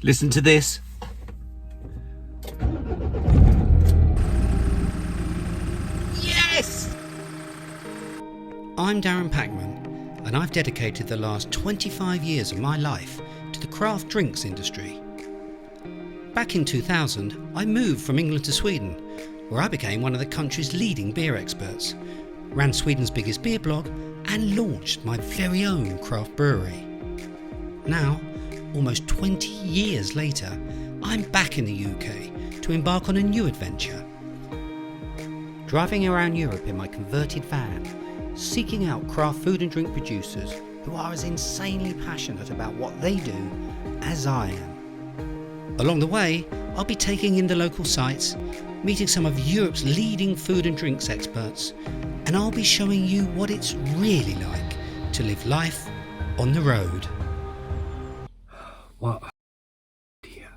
Listen to this. Yes! I'm Darren Packman, and I've dedicated the last 25 years of my life to the craft drinks industry. Back in 2000, I moved from England to Sweden, where I became one of the country's leading beer experts, ran Sweden's biggest beer blog, and launched my very own craft brewery. Now, almost 20 years later, I'm back in the UK to embark on a new adventure. Driving around Europe in my converted van, seeking out craft food and drink producers who are as insanely passionate about what they do as I am. Along the way, I'll be taking in the local sites, meeting some of Europe's leading food and drinks experts, and I'll be showing you what it's really like to live life on the road. What dear.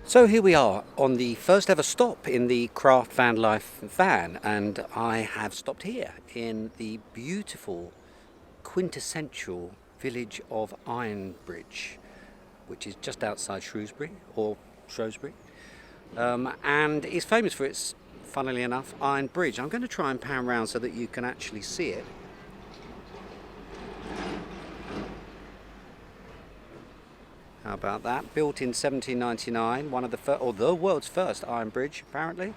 So here we are on the first ever stop in the Craft Van Life van, and I have stopped here in the beautiful quintessential village of Ironbridge, which is just outside Shrewsbury, and is famous for its, funnily enough, iron bridge. I'm going to try and pan round so that you can actually see it. How about that? Built in 1799, one of the world's first iron bridge, apparently.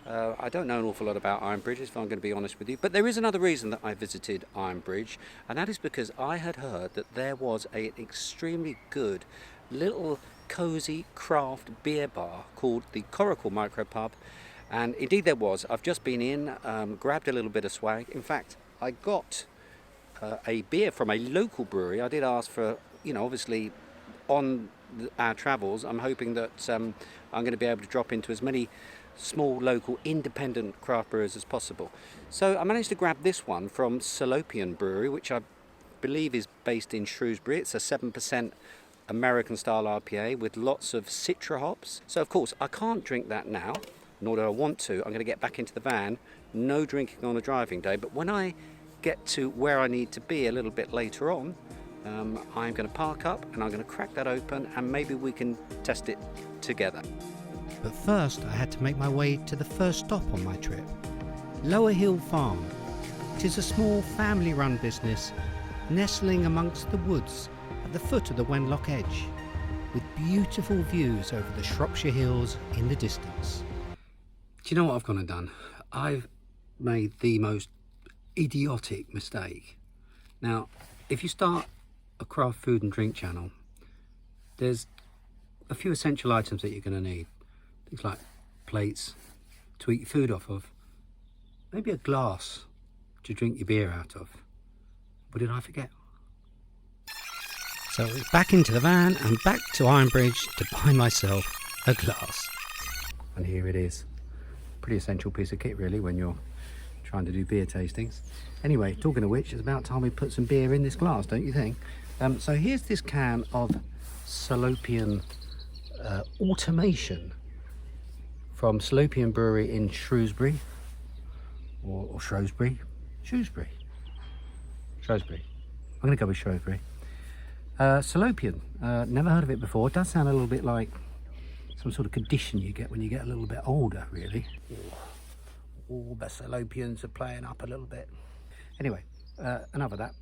I don't know an awful lot about iron bridges, if I'm going to be honest with you, but there is another reason that I visited Ironbridge, and that is because I had heard that there was an extremely good little cosy craft beer bar called the Coracle Micropub, and indeed there was. I've just been in, grabbed a little bit of swag. In fact, I got a beer from a local brewery. I did ask for, obviously on our travels, I'm hoping that I'm going to be able to drop into as many small local independent craft brewers as possible. So I managed to grab this one from Salopian Brewery, which I believe is based in Shrewsbury. It's a 7% American style IPA with lots of citra hops. So of course I can't drink that now, nor do I want to. I'm going to get back into the van. No drinking on a driving day, but when I get to where I need to be a little bit later on, I'm going to park up and I'm going to crack that open, and maybe we can test it together. But first I had to make my way to the first stop on my trip, Lower Hill Farm. It is a small family-run business nestling amongst the woods at the foot of the Wenlock Edge, with beautiful views over the Shropshire hills in the distance. Do you know what I've gone and done? I've made the most idiotic mistake. Now, if you start a craft food and drink channel, there's a few essential items that you're going to need. Things like plates to eat your food off of, maybe a glass to drink your beer out of. What did I forget? So back into the van and back to Ironbridge to buy myself a glass. And here it is. Pretty essential piece of kit really when you're trying to do beer tastings. Anyway, talking of which, it's about time we put some beer in this glass, don't you think? So here's this can of Salopian automation from Salopian Brewery in Shrewsbury, or Shrewsbury. I'm going to go with Shrewsbury. Salopian, never heard of it before. It does sound a little bit like some sort of condition you get when you get a little bit older, really. All the Salopians are playing up a little bit. Anyway, enough of that.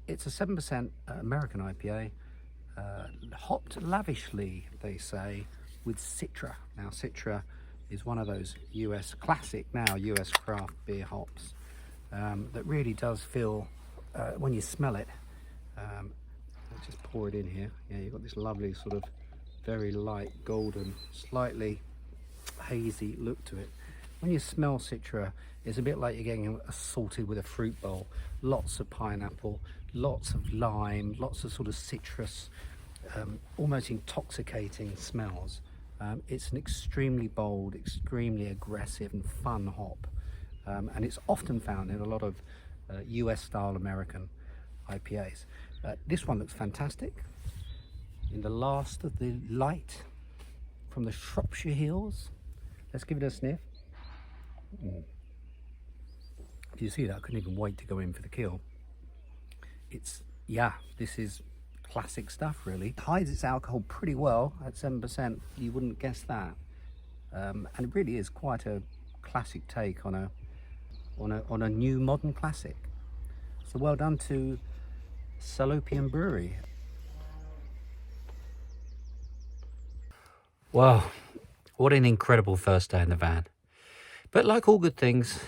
It's a 7% American IPA, hopped lavishly, they say, with citra. Now, citra is one of those US craft beer hops that really does feel, when you smell it, let's just pour it in here. Yeah, you've got this lovely sort of very light golden, slightly hazy look to it. When you smell citra, it's a bit like you're getting assaulted with a fruit bowl. Lots of pineapple, lots of lime, lots of sort of citrus, almost intoxicating smells. It's an extremely bold, extremely aggressive and fun hop, and it's often found in a lot of US style American IPAs. This one looks fantastic. In the last of the light from the Shropshire hills. Let's give it a sniff. Do you see that? I couldn't even wait to go in for the kill. this is classic stuff, really. It hides its alcohol pretty well at 7%. You wouldn't guess that. And it really is quite a classic take on a new modern classic. So well done to Salopian Brewery. Wow, what an incredible first day in the van. But like all good things,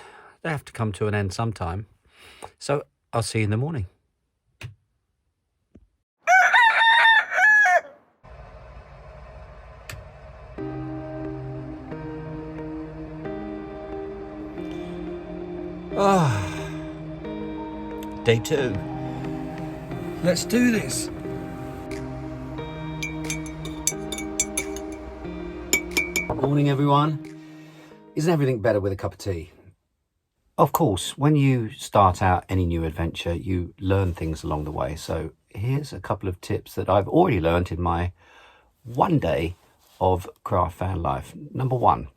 they have to come to an end sometime. So I'll see you in the morning. Day 2. Let's do this. Morning, everyone. Isn't everything better with a cup of tea? Of course, when you start out any new adventure, you learn things along the way. So here's a couple of tips that I've already learned in my one day of craft van life. Number 1,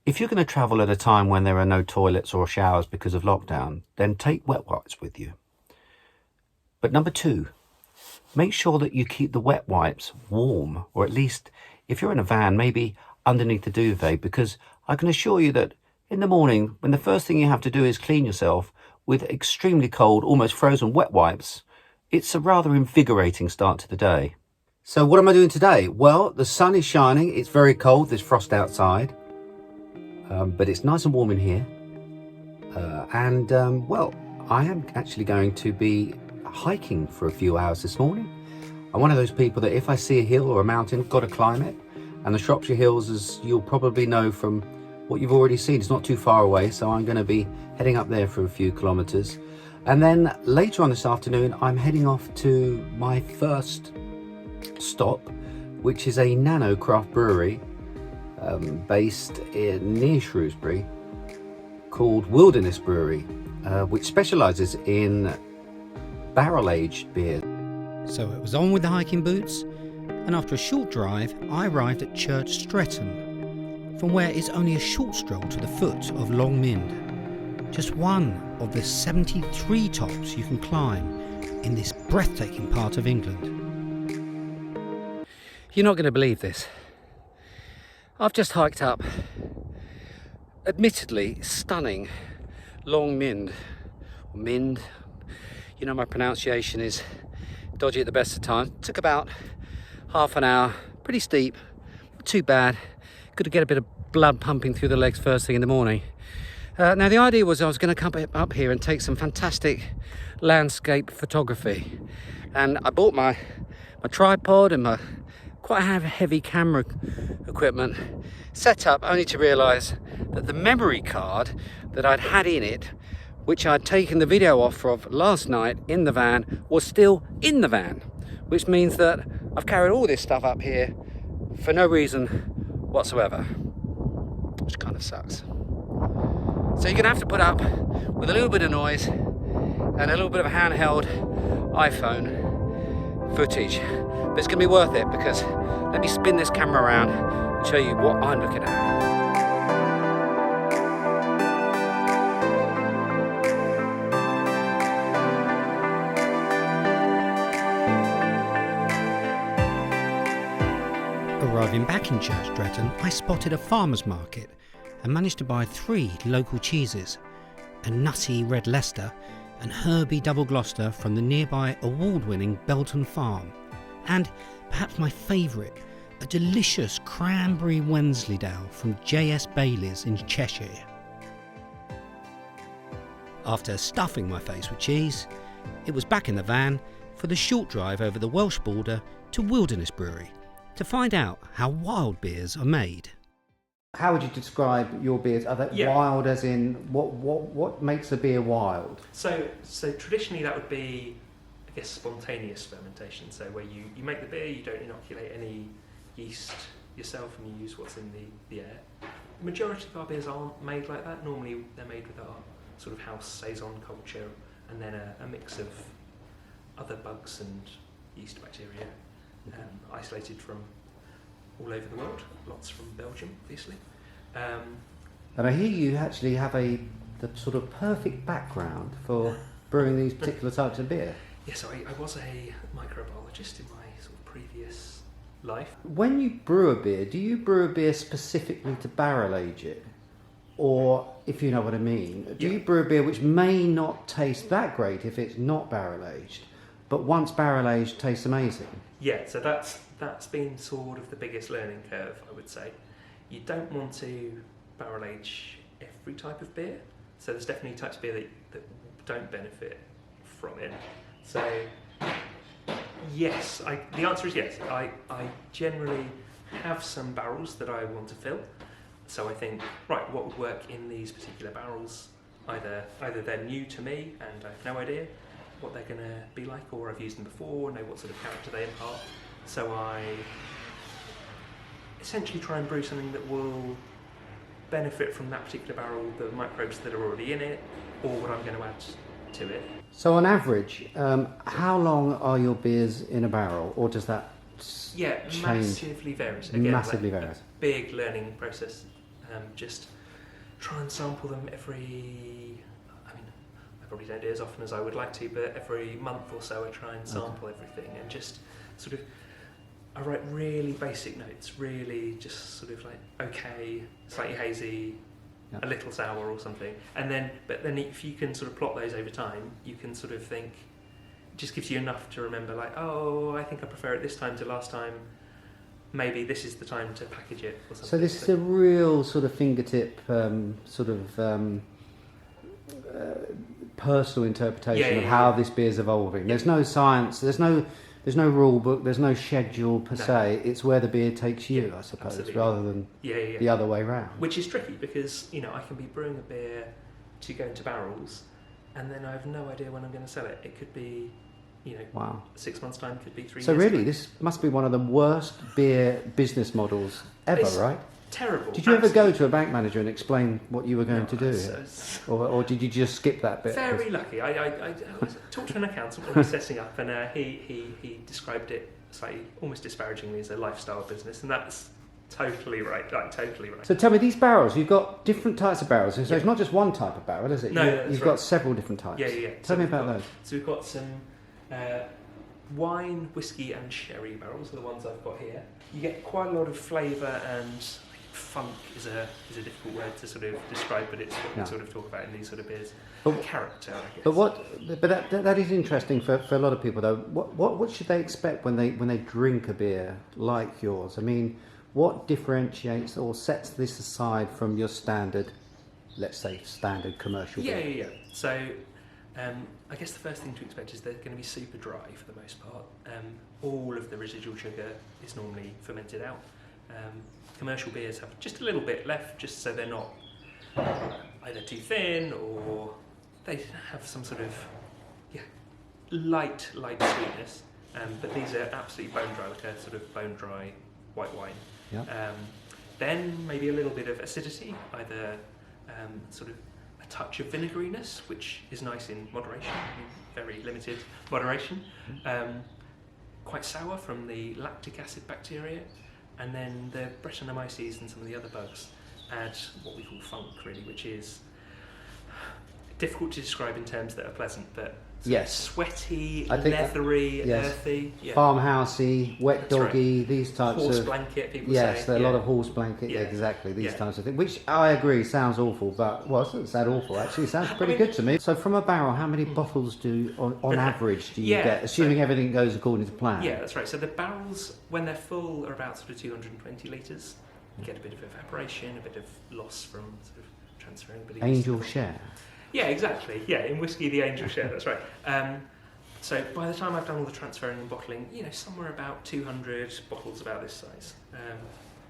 if you're going to travel at a time when there are no toilets or showers because of lockdown, then take wet wipes with you. But number 2, make sure that you keep the wet wipes warm, or at least if you're in a van, maybe underneath the duvet, because I can assure you that in the morning, when the first thing you have to do is clean yourself with extremely cold, almost frozen wet wipes, it's a rather invigorating start to the day. So what am I doing today? Well, the sun is shining, it's very cold, there's frost outside, but it's nice and warm in here. Well, I am actually going to be hiking for a few hours this morning. I'm one of those people that if I see a hill or a mountain, got to climb it. And the Shropshire Hills, as you'll probably know from what you've already seen, it's not too far away. So I'm going to be heading up there for a few kilometres. And then later on this afternoon, I'm heading off to my first stop, which is a nano craft brewery based near Shrewsbury called Wilderness Brewery, which specialises in barrel-aged beer. So it was on with the hiking boots, and after a short drive, I arrived at Church Stretton, from where it's only a short stroll to the foot of Long Mynd, just one of the 73 tops you can climb in this breathtaking part of England. You're not going to believe this. I've just hiked up, admittedly stunning, Long Mynd, or Mynd. You know, my pronunciation is dodgy at the best of times. Took about half an hour, pretty steep, not too bad. Good to get a bit of blood pumping through the legs first thing in the morning. Now the idea was I was going to come up here and take some fantastic landscape photography, and I bought my tripod and my quite heavy camera equipment, set up only to realise that the memory card that I'd had in it, which I'd taken the video off of last night in the van, was still in the van, which means that I've carried all this stuff up here for no reason whatsoever, which kind of sucks. So you're gonna have to put up with a little bit of noise and a little bit of handheld iPhone footage, but it's gonna be worth it, because let me spin this camera around and show you what I'm looking at. Arriving back in Church Stretton, I spotted a farmer's market and managed to buy 3 local cheeses, a nutty red Leicester and herby double Gloucester from the nearby award-winning Belton Farm, and perhaps my favourite, a delicious cranberry Wensleydale from J.S. Bailey's in Cheshire. After stuffing my face with cheese, it was back in the van for the short drive over the Welsh border to Wilderness Brewery to find out how wild beers are made. How would you describe your beers? Are they wild as in what makes a beer wild? So traditionally that would be, I guess, spontaneous fermentation. So where you make the beer, you don't inoculate any yeast yourself, and you use what's in the air. The majority of our beers aren't made like that. Normally they're made with our sort of house saison culture, and then a mix of other bugs and yeast bacteria, isolated from all over the world, lots from Belgium, obviously. And I hear you actually have the sort of perfect background for brewing these particular types of beer? Yes, I was a microbiologist in my sort of previous life. When you brew a beer, do you brew a beer specifically to barrel age it? Or, if you know what I mean, do you brew a beer which may not taste that great if it's not barrel aged, but once barrel aged tastes amazing? Yeah, so that's been sort of the biggest learning curve, I would say. You don't want to barrel age every type of beer. So there's definitely types of beer that don't benefit from it. So yes, the answer is yes. I generally have some barrels that I want to fill. So I think, right, what would work in these particular barrels? Either they're new to me and I have no idea what they're going to be like, or I've used them before, know what sort of character they impart. So I essentially try and brew something that will benefit from that particular barrel, the microbes that are already in it, or what I'm going to add to it. So on average, how long are your beers in a barrel, or does that change? Massively varies. Again, massively varies. Big learning process. Just try and sample them every. I mean, I probably don't do it as often as I would like to, but every month or so I try and sample everything and just sort of. I write really basic notes, really just sort of like okay, slightly hazy, a little sour or something, and then if you can sort of plot those over time, you can sort of think. It just gives you enough to remember, like, oh, I think I prefer it this time to last time. Maybe this is the time to package it or something. So this is a real sort of fingertip, personal interpretation of how this beer's evolving. There's no science. There's no rule book. There's no schedule per se. It's where the beer takes you, I suppose, rather than the other way round. Which is tricky because I can be brewing a beer to go into barrels, and then I have no idea when I'm going to sell it. It could be. 6 months' time, could be 3 years. So really, this must be one of the worst beer business models ever, right? Terrible. Did you ever go to a bank manager and explain what you were going to do? Or did you just skip that bit? Very lucky. I talked to an accountant when I was setting up, and he described it slightly, almost disparagingly, as a lifestyle business, and that's totally right. Totally right. So tell me, these barrels, you've got different types of barrels. So it's not just one type of barrel, is it? No, you've got several different types. Yeah. Tell me about those. So we've got some wine, whiskey and sherry barrels are the ones I've got here. You get quite a lot of flavour, and funk is a difficult word to sort of describe, but it's what we sort of talk about in these sort of beers. Character, I guess. But that is interesting for a lot of people though. What should they expect when they drink a beer like yours? I mean, what differentiates or sets this aside from your standard, let's say, standard commercial beer? Yeah. So I guess the first thing to expect is they're going to be super dry for the most part. All of the residual sugar is normally fermented out. Commercial beers have just a little bit left, just so they're not either too thin or they have some sort of light sweetness. But these are absolutely bone dry, like a sort of bone dry white wine. Yeah. Then maybe a little bit of acidity, either sort of a touch of vinegariness, which is nice in moderation, very limited moderation. Quite sour from the lactic acid bacteria, and then the Brettanomyces and some of the other bugs add what we call funk, really, which is difficult to describe in terms that are pleasant, but sweaty, leathery, earthy, farmhousey, wet doggy, these types horse of blanket. People say a lot of horse blanket. Yeah, exactly these types of things. Which I agree sounds awful, but it doesn't sound awful. Actually, it sounds pretty good to me. So from a barrel, how many bottles on average do you get, assuming everything goes according to plan? Yeah, that's right. So the barrels, when they're full, are about sort of 220 litres. You get a bit of evaporation, a bit of loss from sort of transferring. A bit of Angel share. Yeah, exactly. Yeah, in whiskey, the angel share, that's right. So by the time I've done all the transferring and bottling, somewhere about 200 bottles about this size,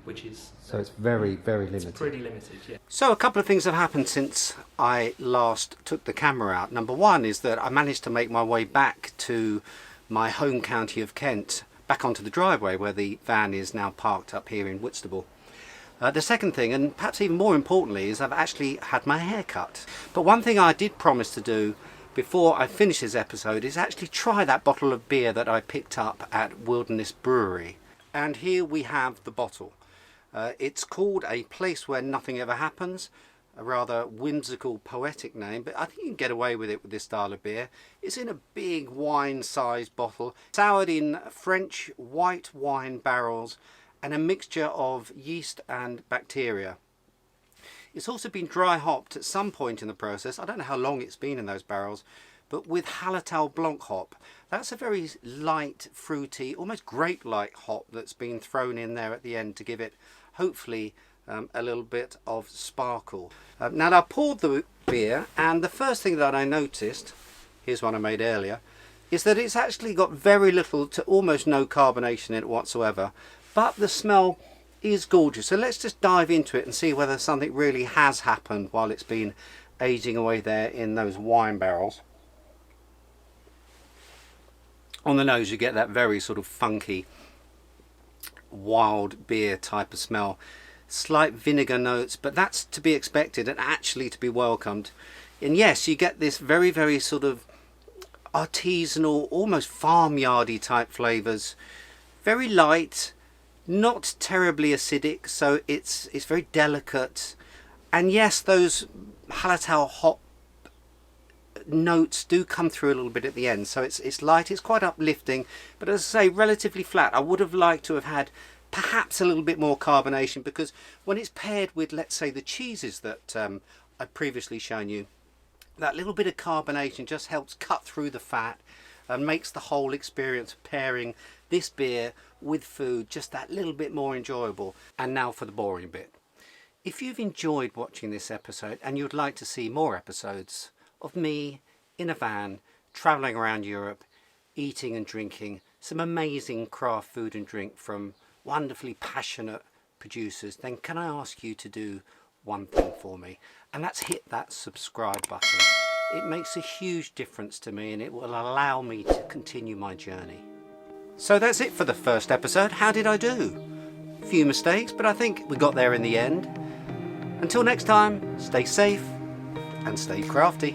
which is... So it's very, very limited. It's pretty limited, yeah. So a couple of things have happened since I last took the camera out. Number one is that I managed to make my way back to my home county of Kent, back onto the driveway where the van is now parked up here in Whitstable. The second thing, and perhaps even more importantly, is I've actually had my hair cut. But one thing I did promise to do before I finish this episode is actually try that bottle of beer that I picked up at Wilderness Brewery. And here we have the bottle. It's called A Place Where Nothing Ever Happens. a rather whimsical, poetic name, but I think you can get away with it with this style of beer. It's in a big wine-sized bottle, soured in French white wine barrels and a mixture of yeast and bacteria. It's also been dry hopped at some point in the process. I don't know how long it's been in those barrels, but with Hallertau Blanc hop. That's a very light, fruity, almost grape-like hop that's been thrown in there at the end to give it, hopefully, a little bit of sparkle. Now I poured the beer, and the first thing that I noticed, here's one I made earlier, is that it's actually got very little to almost no carbonation in it whatsoever, but the smell is gorgeous. So let's just dive into it and see whether something really has happened while it's been aging away there in those wine barrels. On the nose you get that very sort of funky wild beer type of smell. Slight vinegar notes, but that's to be expected and actually to be welcomed. And yes, you get this very, very sort of artisanal, almost farmyardy type flavours. Very light, not terribly acidic, so it's very delicate. And yes, those Hallertau hop notes do come through a little bit at the end, so it's light, it's quite uplifting, but as I say, relatively flat. I would have liked to have had perhaps a little bit more carbonation, because when it's paired with, let's say, the cheeses that I've previously shown you, that little bit of carbonation just helps cut through the fat and makes the whole experience of pairing this beer with food just that little bit more enjoyable. And now for the boring bit. If you've enjoyed watching this episode and you'd like to see more episodes of me in a van travelling around Europe, eating and drinking some amazing craft food and drink from wonderfully passionate producers, then can I ask you to do one thing for me, and that's hit that subscribe button. It makes a huge difference to me and it will allow me to continue my journey. So that's it for the first episode. How did I do? A few mistakes, but I think we got there in the end. Until next time, stay safe and stay crafty.